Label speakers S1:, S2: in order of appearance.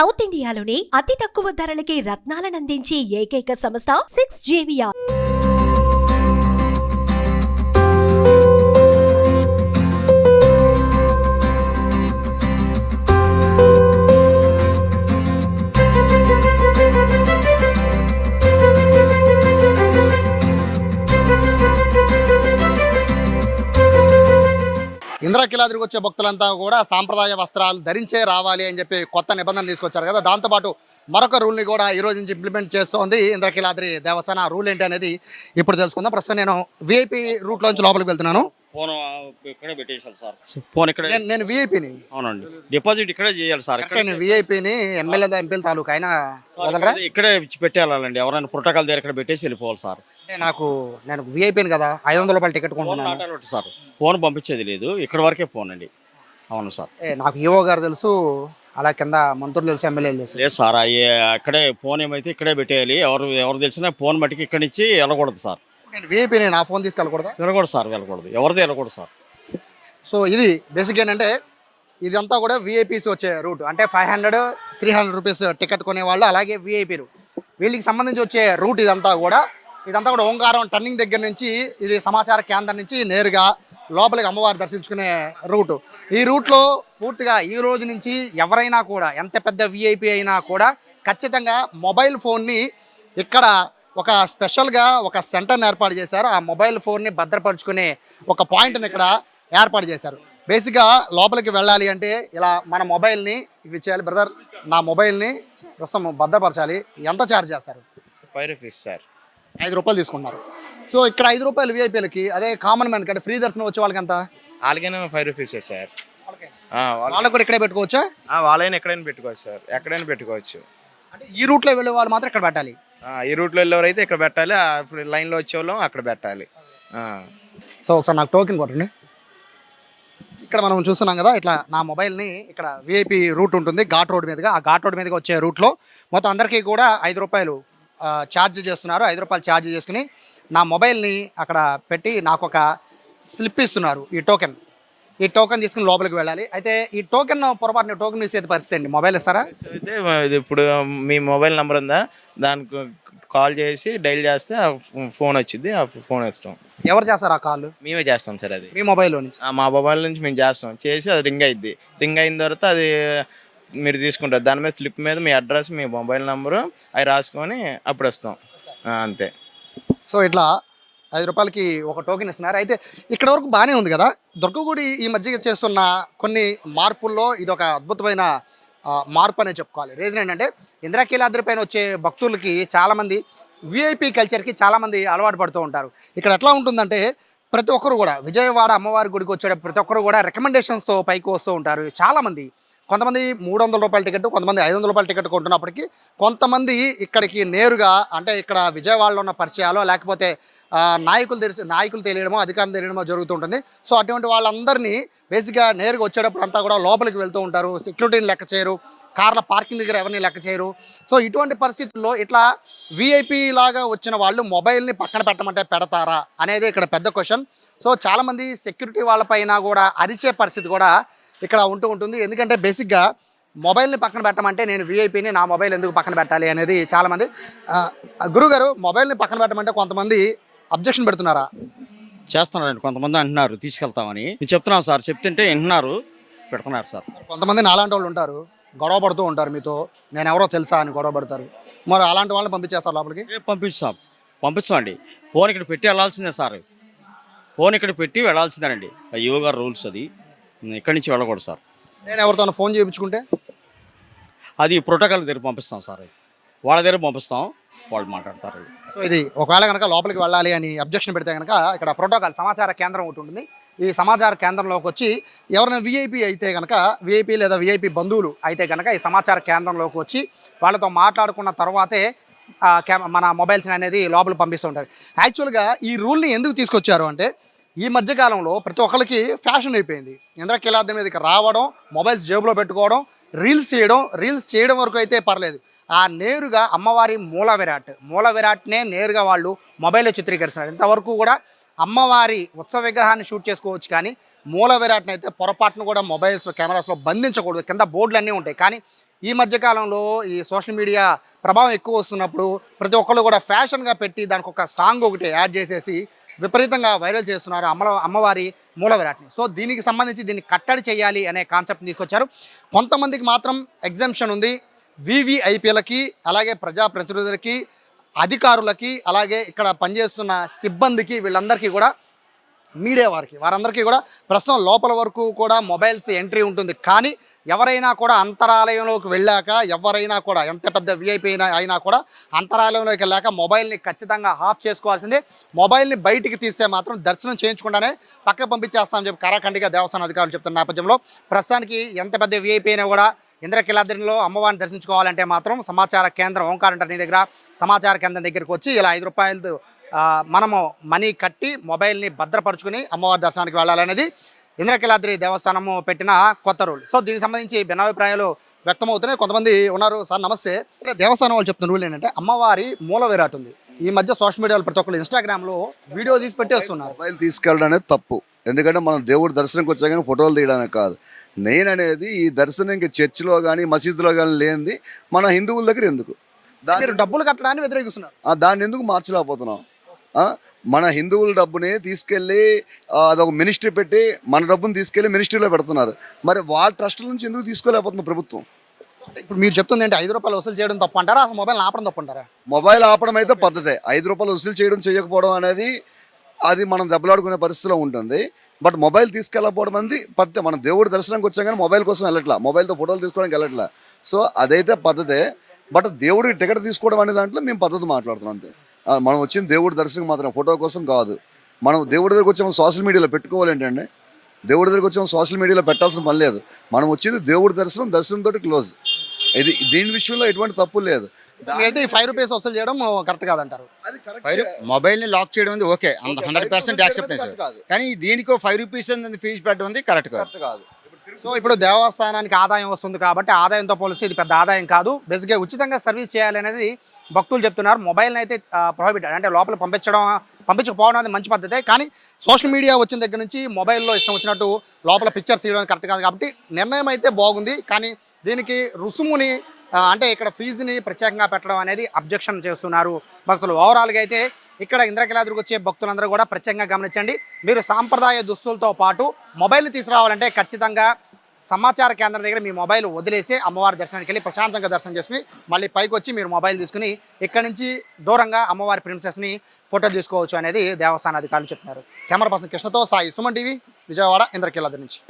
S1: South ఇండియాలోని అతి తక్కువ ధరలకి రత్నాలనందించే ఏకైక సంస్థ 6JVR.
S2: ఇంద్రకీలాద్రికి వచ్చే భక్తులంతా కూడా సాంప్రదాయ వస్త్రాలు ధరించే రావాలి అని చెప్పి కొత్త నిబంధన తీసుకొచ్చారు కదా. దాంతోపాటు మరొక రూల్ని కూడా ఈ రోజు నుంచి ఇంప్లిమెంట్ చేస్తోంది ఇంద్రకీలాద్రి దేవస్థాన. రూల్ ఏంటి అనేది ఇప్పుడు తెలుసుకుందాం. ప్రస్తుతం నేను విఐపి రూట్లోంచి లోపలికి వెళ్తున్నాను.
S3: ఫోన్ ఇక్కడే పెట్టేసారు సార్. ఫోన్ ఇక్కడ
S2: నేను విఐపిని.
S3: అవునండి, డిపాజిట్ ఇక్కడే చేయాలి సార్.
S2: నేను విఐపిని ఎమ్మెల్యే ఎంపీల తాలూకా అయినా
S3: ఇక్కడే పెట్టేయాలండి. ఎవరైనా ప్రోటోకాల్ దగ్గర ఇక్కడ పెట్టేసి వెళ్ళిపోవాలి సార్.
S2: నేను విఐపిని కదా, 500 రూపాయలు టికెట్ కొంటున్నాను
S3: సార్. ఫోన్ పంపించేది లేదు, ఇక్కడ వరకే ఫోన్ అండి. అవును సార్.
S2: నాకు ఈఓ గారు తెలుసు, అలా కింద మంత్రులు తెలుసు, ఎమ్మెల్యేలు తెలుసు.
S3: లేదు సార్, అక్కడే ఫోన్ ఏమైతే ఇక్కడే పెట్టేయాలి. ఎవరు తెలిసినా ఫోన్ మట్టికి ఇక్కడి నుంచి వెళ్ళకూడదు సార్.
S2: నేను విఐపిని, నా ఫోన్ తీసుకెళ్ళకూడదు.
S3: వెళ్ళకూడదు సార్, వెళ్ళకూడదు, ఎవరిది వెళ్ళకూడదు సార్.
S2: సో ఇది బేసిక్ ఏంటంటే ఇదంతా కూడా విఐపీస్ వచ్చే రూట్. అంటే 500-300 రూపీస్ టికెట్ కొనేవాళ్ళు, అలాగే విఐపీలు వీళ్ళకి సంబంధించి వచ్చే రూట్. ఇదంతా కూడా ఓంకారం టర్నింగ్ దగ్గర నుంచి ఇది సమాచార కేంద్రం నుంచి నేరుగా లోపలికి అమ్మవారి దర్శించుకునే రూటు. ఈ రూట్లో పూర్తిగా ఈ రోజు నుంచి ఎవరైనా కూడా, ఎంత పెద్ద విఐపి అయినా కూడా ఖచ్చితంగా మొబైల్ ఫోన్ని ఇక్కడ ఒక స్పెషల్గా ఒక సెంటర్ని ఏర్పాటు చేశారు. ఆ మొబైల్ ఫోన్ని భద్రపరుచుకునే ఒక పాయింట్ని ఇక్కడ ఏర్పాటు చేశారు. బేసిక్గా లోపలికి వెళ్ళాలి అంటే ఇలా మన మొబైల్ని ఇది చేయాలి. బ్రదర్, నా మొబైల్ని ప్రస్తుతం భద్రపరచాలి. ఎంత ఛార్జ్ చేస్తారు?
S4: 5 రూపీస్ సార్.
S2: 5 రూపాయలు తీసుకుంటున్నారు. సో ఇక్కడ 5 రూపాయలు విఐపీలకి, అదే కామన్ మ్యాన్ అంటే ఫ్రీ దర్శనం వచ్చే వాళ్ళకి ఎంత?
S4: వాళ్ళకైనా 5 రూపీసే సార్.
S2: వాళ్ళకి కూడా ఇక్కడే పెట్టుకోవచ్చా?
S4: వాళ్ళైనా ఎక్కడైనా పెట్టుకోవచ్చు సార్, ఎక్కడైనా పెట్టుకోవచ్చు.
S2: అంటే ఈ రూట్లో వెళ్ళే వాళ్ళు మాత్రం ఇక్కడ పెట్టాలి.
S4: ఈ రూట్లో వెళ్ళేవారు అయితే ఇక్కడ పెట్టాలి, లైన్లో వచ్చేవాళ్ళం అక్కడ పెట్టాలి.
S2: సో ఒకసారి నాకు టోకెన్ కొట్టండి. ఇక్కడ మనం చూస్తున్నాం కదా, ఇట్లా నా మొబైల్ని ఇక్కడ విఐపి రూట్ ఉంటుంది ఘాట్ రోడ్ మీదుగా. ఆ ఘాట్ రోడ్ మీదుగా వచ్చే రూట్లో మొత్తం అందరికీ కూడా 5 రూపాయలు ఛార్జ్ చేస్తున్నారు. 5 రూపాయలు ఛార్జ్ చేసుకుని నా మొబైల్ని అక్కడ పెట్టి నాకు ఒక స్లిప్ ఇస్తున్నారు, ఈ టోకెన్ తీసుకుని లోపలికి వెళ్ళాలి. అయితే ఈ టోకెన్ పొరపాటున టోకెన్ మిస్ అయితే పరిస్థితి అండి, మొబైల్ ఇస్తారా?
S4: అయితే ఇది ఇప్పుడు మీ మొబైల్ నెంబర్ ఉందా, దానికి కాల్ చేసి డైల్ చేస్తే ఫోన్ వచ్చింది, ఆ ఫోన్ ఇస్తాం.
S2: ఎవరు చేస్తారు ఆ కాల్?
S4: మేమే చేస్తాం సార్. అది
S2: మీ మొబైల్లో నుంచి?
S4: మా మొబైల్ నుంచి మేము చేస్తాం. చేసి అది రింగ్ అయింది. రింగ్ అయిన తర్వాత అది మీరు తీసుకుంటారు. దాని మీద స్లిప్ మీద మీ అడ్రస్, మీ మొబైల్ నెంబరు అవి రాసుకొని అప్పుడు వస్తాం, అంతే.
S2: సో ఇట్లా 5 రూపాయలకి ఒక టోకెన్ ఇస్తున్నారు. అయితే ఇక్కడ వరకు బాగానే ఉంది కదా. దుర్గగుడి ఈ మధ్య చేస్తున్న కొన్ని మార్పుల్లో ఇది ఒక అద్భుతమైన మార్పు అనే చెప్పుకోవాలి. రీజన్ ఏంటంటే ఇంద్రకీలాద్రి పైన వచ్చే భక్తులకి చాలామంది విఐపి కల్చర్కి చాలామంది అలవాటు పడుతూ ఉంటారు. ఇక్కడ ఎట్లా ఉంటుందంటే ప్రతి ఒక్కరు కూడా విజయవాడ అమ్మవారి గుడికి వచ్చే ప్రతి ఒక్కరు కూడా రికమెండేషన్స్తో పైకి వస్తూ ఉంటారు. చాలామంది, కొంతమంది 300 రూపాయల టికెట్, కొంతమంది 500 రూపాయల టికెట్ కొంటున్నప్పటికీ కొంతమంది ఇక్కడికి నేరుగా, అంటే ఇక్కడ విజయవాడలో ఉన్న పరిచయాలు లేకపోతే నాయకులు తెలియడమో అధికారులు తెలియడమో జరుగుతుంటుంది. సో అటువంటి వాళ్ళందరినీ బేసిక్గా నేరుగా వచ్చేటప్పుడు అంతా కూడా లోపలికి వెళ్తూ ఉంటారు. సెక్యూరిటీని లెక్క చేయరు, కార్ల పార్కింగ్ దగ్గర ఎవరిని లెక్క చేయరు. సో ఇటువంటి పరిస్థితుల్లో ఇట్లా విఐపి లాగా వచ్చిన వాళ్ళు మొబైల్ని పక్కన పెట్టమంటే పెడతారా అనేది ఇక్కడ పెద్ద క్వశ్చన్. సో చాలామంది సెక్యూరిటీ వాళ్ళపైన కూడా అరిచే పరిస్థితి కూడా ఇక్కడ ఉంటుంది. ఎందుకంటే బేసిక్గా మొబైల్ని పక్కన పెట్టమంటే నేను విఐపిని, నా మొబైల్ ఎందుకు పక్కన పెట్టాలి అనేది చాలామంది. గురుగారు, మొబైల్ని పక్కన పెట్టమంటే కొంతమంది అబ్జెక్షన్ పెడుతున్నారా?
S3: చేస్తున్నారండి, కొంతమంది అంటున్నారు తీసుకెళ్తామని. నేను చెప్తున్నాను సార్, చెప్తుంటే వింటున్నారు, పెడుతున్నారు సార్.
S2: కొంతమంది నాలాంటి వాళ్ళు ఉంటారు, గొడవ పడుతూ ఉంటారు మీతో, నేను ఎవరో తెలుసా అని గొడవ పడతారు. మరి అలాంటి వాళ్ళని పంపించేస్తారు లోపలికి?
S3: పంపిస్తామండి. ఫోన్ ఇక్కడ పెట్టి వెళ్ళాల్సిందే సార్, ఫోన్ ఇక్కడ పెట్టి వెళ్ళాల్సిందేనండి. యువ గారు రూల్స్, అది ఇక్కడి నుంచి వెళ్ళకూడదు సార్.
S2: నేను ఎవరితో ఫోన్ చేయించుకుంటే
S3: అది ప్రోటోకాల్ దగ్గర పంపిస్తాం సార్, వాళ్ళ దగ్గర పంపిస్తాం, వాళ్ళు మాట్లాడతారు.
S2: సో ఇది ఒకవేళ కనుక లోపలికి వెళ్ళాలి అని అబ్జెక్షన్ పెడితే కనుక ఇక్కడ ప్రోటోకాల్ సమాచార కేంద్రం ఒకటి ఉంటుంది. ఈ సమాచార కేంద్రంలోకి వచ్చి ఎవరైనా విఐపి అయితే కనుక, విఐపి లేదా విఐపి బంధువులు అయితే కనుక ఈ సమాచార కేంద్రంలోకి వచ్చి వాళ్ళతో మాట్లాడుకున్న తర్వాతే మన మొబైల్స్ అనేది లోపలికి పంపిస్తూ ఉంటారు. యాక్చువల్గా ఈ రూల్ని ఎందుకు తీసుకొచ్చారు అంటే ఈ మధ్యకాలంలో ప్రతి ఒక్కరికి ఫ్యాషన్ అయిపోయింది. ఇంద్రకీలాద్రి మీదకి రావడం, మొబైల్స్ జేబులో పెట్టుకోవడం, రీల్స్ చేయడం వరకు అయితే పర్లేదు. ఆ నేరుగా అమ్మవారి మూల విరాట్నే నేరుగా వాళ్ళు మొబైల్లో చిత్రీకరిస్తున్నారు. ఇంతవరకు కూడా అమ్మవారి ఉత్సవ విగ్రహాన్ని షూట్ చేసుకోవచ్చు, కానీ మూల విరాట్ని అయితే పొరపాటును కూడా మొబైల్స్ కెమెరాస్లో బంధించకూడదు. కింద బోర్డులు అన్నీ ఉంటాయి. కానీ ఈ మధ్యకాలంలో ఈ సోషల్ మీడియా ప్రభావం ఎక్కువ వస్తున్నప్పుడు ప్రతి ఒక్కళ్ళు కూడా ఫ్యాషన్గా పెట్టి దానికి ఒక సాంగ్ ఒకటి యాడ్ చేసేసి విపరీతంగా వైరల్ చేస్తున్నారు అమ్మవారి మూల విరాట్ని. సో దీనికి సంబంధించి దీన్ని కట్టడి చేయాలి అనే కాన్సెప్ట్ని తీసుకొచ్చారు. కొంతమందికి మాత్రం ఎగ్జామ్షన్ ఉంది. వివిఐపీలకి, అలాగే ప్రజాప్రతినిధులకి, అధికారులకి, అలాగే ఇక్కడ పనిచేస్తున్న సిబ్బందికి, వీళ్ళందరికీ కూడా మీడియా వారందరికీ కూడా ప్రస్తుతం లోపల వరకు కూడా మొబైల్స్ ఎంట్రీ ఉంటుంది. కానీ ఎవరైనా కూడా అంతరాలయంలోకి వెళ్ళాక, ఎవరైనా కూడా ఎంత పెద్ద విఐపీ అయినా కూడా అంతరాలయంలోకి వెళ్ళాక మొబైల్ని ఖచ్చితంగా ఆఫ్ చేసుకోవాల్సిందే. మొబైల్ని బయటికి తీస్తే మాత్రం దర్శనం చేయించకుండానే పక్కకు పంపించేస్తామని చెప్పి కరాఖండిగా దేవస్థానం అధికారులు చెప్తున్న నేపథ్యంలో ప్రస్తుతానికి ఎంత పెద్ద విఐపీ అయినా కూడా ఇంద్రకీలాద్రిలో అమ్మవారిని దర్శించుకోవాలంటే మాత్రం సమాచార కేంద్రం ఓంకారంటని దగ్గర సమాచార కేంద్రం దగ్గరికి వచ్చి ఇలా ₹5 మనము మనీ కట్టి మొబైల్ని భద్రపరుచుకుని అమ్మవారి దర్శనానికి వెళ్ళాలనేది ఇంద్రకీలాద్రి దేవస్థానము పెట్టిన కొత్త రూల్. సో దీనికి సంబంధించి భిన్నాభిప్రాయాలు వ్యక్తమవుతున్నాయి. కొంతమంది ఉన్నారు. సార్ నమస్తే. దేవస్థానం వాళ్ళు చెప్తున్న రూల్ ఏంటంటే అమ్మవారి మూల విరాట్ ఉంది. ఈ మధ్య సోషల్ మీడియాలో ప్రతి ఒక్కరు ఇన్స్టాగ్రామ్లో వీడియో తీసి పెట్టేస్తున్నారు.
S5: మొబైల్ తీసుకెళ్ళడం అనేది తప్పు. ఎందుకంటే మనం దేవుడి దర్శనంకి వచ్చా కానీ ఫోటోలు తీయడానికి కాదు. నేను అనేది ఈ దర్శనంకి చర్చిలో కానీ మసీదులో కానీ లేనిది మన హిందువుల దగ్గర ఎందుకు
S2: మీరు డబ్బులు కట్టడాన్ని వ్యతిరేకిస్తున్నారు.
S5: దాన్ని ఎందుకు మార్చలేకపోతున్నాం? మన హిందువుల డబ్బుని తీసుకెళ్ళి అదొక మినిస్ట్రీ పెట్టి మన డబ్బుని తీసుకెళ్ళి మినిస్ట్రీలో పెడుతున్నారు. మరి వాళ్ళ ట్రస్టుల నుంచి ఎందుకు తీసుకోలేకపోతుంది ప్రభుత్వం?
S2: ఇప్పుడు మీరు చెప్తుంది ఏంటి, ₹5 వసూలు చేయడం తప్పు అంటారా, అసలు మొబైల్ ఆపడం తప్పు అంటారా?
S5: మొబైల్ ఆపడం అయితే పద్ధతే. ₹5 వసూలు చేయడం చేయకపోవడం అనేది అది మనం దెబ్బలాడుకునే పరిస్థితిలో ఉంటుంది. బట్ మొబైల్ తీసుకెళ్ళకపోవడం అనేది పద్ధతి. మనం దేవుడి దర్శనంకి వచ్చాం కానీ మొబైల్ కోసం వెళ్ళట్లా, మొబైల్తో ఫోటోలు తీసుకోవడానికి వెళ్ళట్లా. సో అదైతే పద్ధతే. బట్ దేవుడికి టికెట్ తీసుకోవడం అనే దాంట్లో మేము పద్ధతి మాట్లాడుతున్నాం అంతే. మనం వచ్చింది దేవుడి దర్శనం మాత్రం, ఫోటో కోసం కాదు. మనం దేవుడి దగ్గరికి వచ్చి మనం సోషల్ మీడియాలో పెట్టుకోవాలి ఏంటండి? దేవుడి దగ్గరికి వచ్చి మనం సోషల్ మీడియాలో పెట్టాల్సిన పని లేదు. మనం వచ్చింది దేవుడి దర్శనంతో క్లోజ్. దీని విషయంలో ఎటువంటి తప్పు లేదు.
S2: అయితే ఈ ₹5 వసూలు చేయడం కరెక్ట్ కాదంటారు.
S6: మొబైల్ని లాక్ చేయడం ఉంది ఓకే, 100% యాక్సెప్టెన్స్. కానీ దీనికి ₹5 ఫీజు పెట్టడం ఉంది కరెక్ట్ కాదు.
S2: సో ఇప్పుడు దేవస్థానానికి ఆదాయం వస్తుంది కాబట్టి ఆదాయంతో పోలిస్తే ఇది పెద్ద ఆదాయం కాదు. బేసిక్గా ఉచితంగా సర్వీస్ చేయాలి అనేది భక్తులు చెప్తున్నారు. మొబైల్ని అయితే ప్రొహిబిటెడ్, అంటే లోపల పంపించకపోవడం అనేది మంచి పద్ధతే. కానీ సోషల్ మీడియా వచ్చిన దగ్గర నుంచి మొబైల్లో ఇష్టం వచ్చినట్టు లోపల పిక్చర్స్ తీయడం కరెక్ట్ కాదు. కాబట్టి నిర్ణయం అయితే బాగుంది. కానీ దీనికి రుసుముని అంటే ఇక్కడ ఫీజుని ప్రత్యేకంగా పెట్టడం అనేది అబ్జెక్షన్ చేస్తున్నారు భక్తులు. ఓవరాల్గా అయితే ఇక్కడ ఇంద్రకీలాద్రికి వచ్చే భక్తులందరూ కూడా ప్రత్యేకంగా గమనించండి. మీరు సాంప్రదాయ దుస్తులతో పాటు మొబైల్ని తీసుకురావాలంటే ఖచ్చితంగా సమాచార కేంద్రం దగ్గర మీ మొబైల్ వదిలేసి అమ్మవారి దర్శనానికి వెళ్ళి ప్రశాంతంగా దర్శనం చేసుకుని మళ్ళీ పైకి వచ్చి మీరు మొబైల్ తీసుకుని ఇక్కడి నుంచి దూరంగా అమ్మవారి ప్రిన్సెస్ని ఫోటో తీసుకోవచ్చు అనేది దేవస్థాన అధికారులు చెప్తున్నారు. కెమెరా పర్సన్ కృష్ణతో సాయి, సుమన్ టీవీ, విజయవాడ, ఇంద్రకీలాద్రి నుంచి.